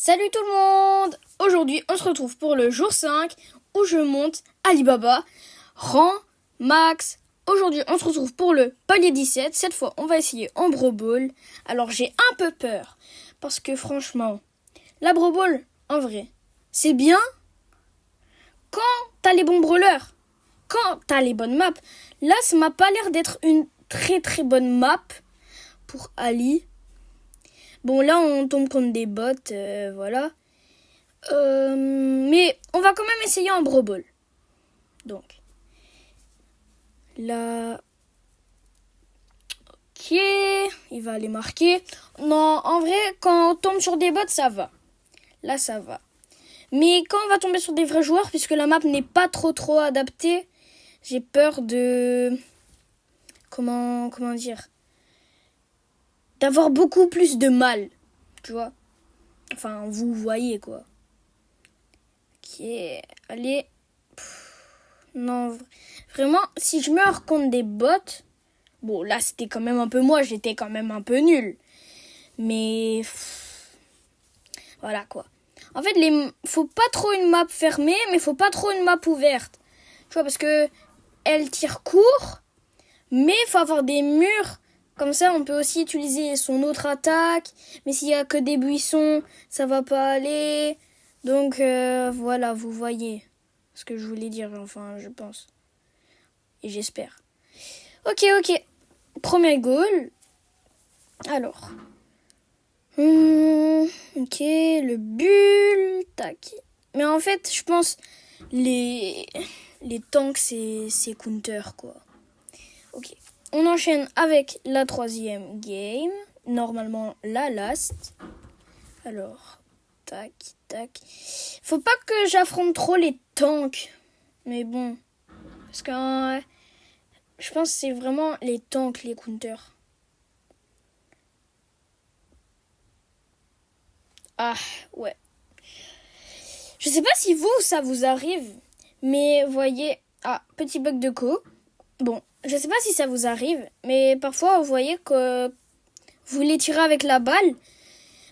Salut tout le monde! Aujourd'hui, on se retrouve pour le jour 5 où je monte Alibaba, rang, max. Aujourd'hui, on se retrouve pour le palier 17. Cette fois, on va essayer en Brawl Ball. Alors, j'ai un peu peur parce que franchement, la Brawl Ball, en vrai, c'est bien quand t'as les bons brawlers, quand t'as les bonnes maps. Là, ça m'a pas l'air d'être une très très bonne map pour Ali. Bon, là, on tombe contre des bots, voilà. Mais on va quand même essayer en Brawl Ball. Donc, là... Ok, il va aller marquer. Non, en vrai, quand on tombe sur des bots, ça va. Là, ça va. Mais quand on va tomber sur des vrais joueurs, puisque la map n'est pas trop adaptée, j'ai peur de... Comment dire, d'avoir beaucoup plus de mal, tu vois. Enfin, vous voyez, quoi. Ok, allez. Non, vraiment, si je meurs contre des bots... Bon, là, c'était quand même un peu moi, j'étais quand même un peu nul. Mais... Voilà, quoi. En fait, faut pas trop une map fermée, mais faut pas trop une map ouverte. Tu vois, parce que elle tire court, mais il faut avoir des murs. Comme ça, on peut aussi utiliser son autre attaque. Mais s'il y a que des buissons, ça va pas aller. Donc, voilà, vous voyez ce que je voulais dire, enfin, je pense. Et j'espère. Ok. Premier goal. Alors. Ok, le bull. Tac. Mais en fait, je pense les tanks, c'est counter, quoi. Ok. On enchaîne avec la troisième game. Normalement, la last. Alors, tac. Faut pas que j'affronte trop les tanks. Mais bon. Parce que je pense que c'est vraiment les tanks, les counters. Ah, ouais. Je sais pas si ça vous arrive. Mais voyez... Ah, petit bug de co. Bon, je sais pas si ça vous arrive. Mais parfois, vous voyez que vous les tirez avec la balle.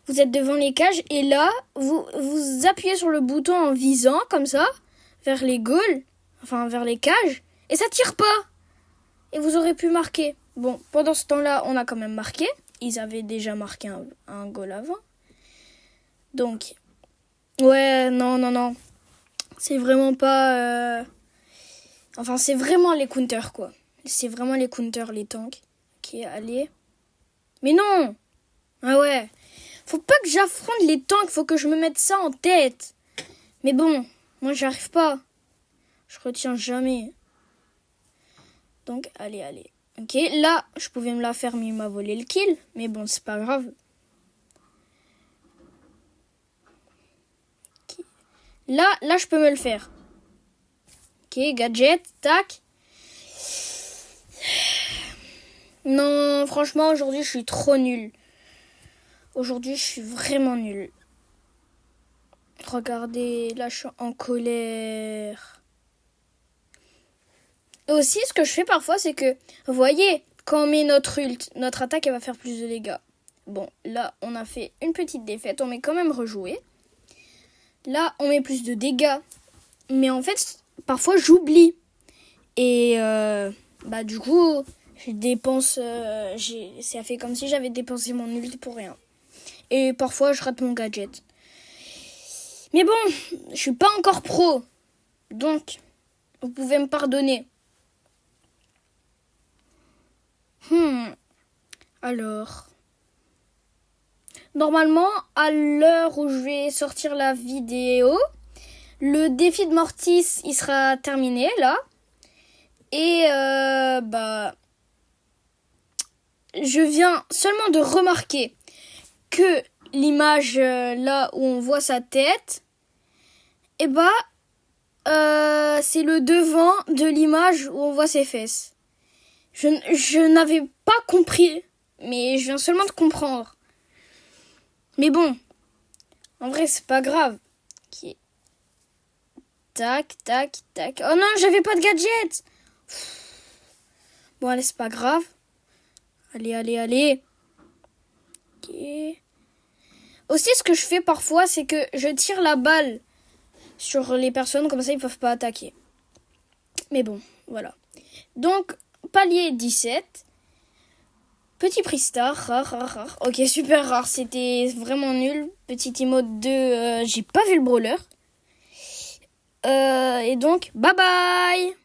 Vous êtes devant les cages. Et là, vous appuyez sur le bouton en visant, comme ça, vers les goals. Enfin, vers les cages. Et ça tire pas. Et vous aurez pu marquer. Bon, pendant ce temps-là, on a quand même marqué. Ils avaient déjà marqué un goal avant. Donc, ouais, non. C'est vraiment pas... Enfin, c'est vraiment les counters, quoi. C'est vraiment les counters, les tanks. Ok, allez. Mais non! Ah ouais. Faut pas que j'affronte les tanks, faut que je me mette ça en tête. Mais bon, moi, j'arrive pas. Je retiens jamais. Donc, allez. Ok, là, je pouvais me la faire, mais il m'a volé le kill. Mais bon, c'est pas grave. Okay. Là, je peux me le faire. Ok, gadget, tac. Non, franchement, aujourd'hui, je suis trop nulle. Aujourd'hui, je suis vraiment nulle. Regardez, là, je suis en colère. Et aussi, ce que je fais parfois, c'est que, vous voyez, quand on met notre ult, notre attaque, elle va faire plus de dégâts. Bon, là, on a fait une petite défaite. On met quand même rejoué. Là, on met plus de dégâts. Mais en fait, parfois, j'oublie. Et, du coup, je dépense... ça fait comme si j'avais dépensé mon ult pour rien. Et parfois, je rate mon gadget. Mais bon, je suis pas encore pro. Donc, vous pouvez me pardonner. Alors, normalement, à l'heure où je vais sortir la vidéo, le défi de Mortis, il sera terminé, là. Et, je viens seulement de remarquer que l'image, là où on voit sa tête, c'est le devant de l'image où on voit ses fesses. Je n'avais pas compris, mais je viens seulement de comprendre. Mais bon, en vrai, c'est pas grave. Okay. Tac. Oh non, j'avais pas de gadget. Bon, allez, c'est pas grave. Allez. Ok. Aussi, ce que je fais parfois, c'est que je tire la balle sur les personnes, comme ça ils peuvent pas attaquer. Mais bon, voilà. Donc, palier 17. Petit prix star, rare. Ok, super rare, c'était vraiment nul. Petit emote 2, j'ai pas vu le brawler. Et donc, bye bye.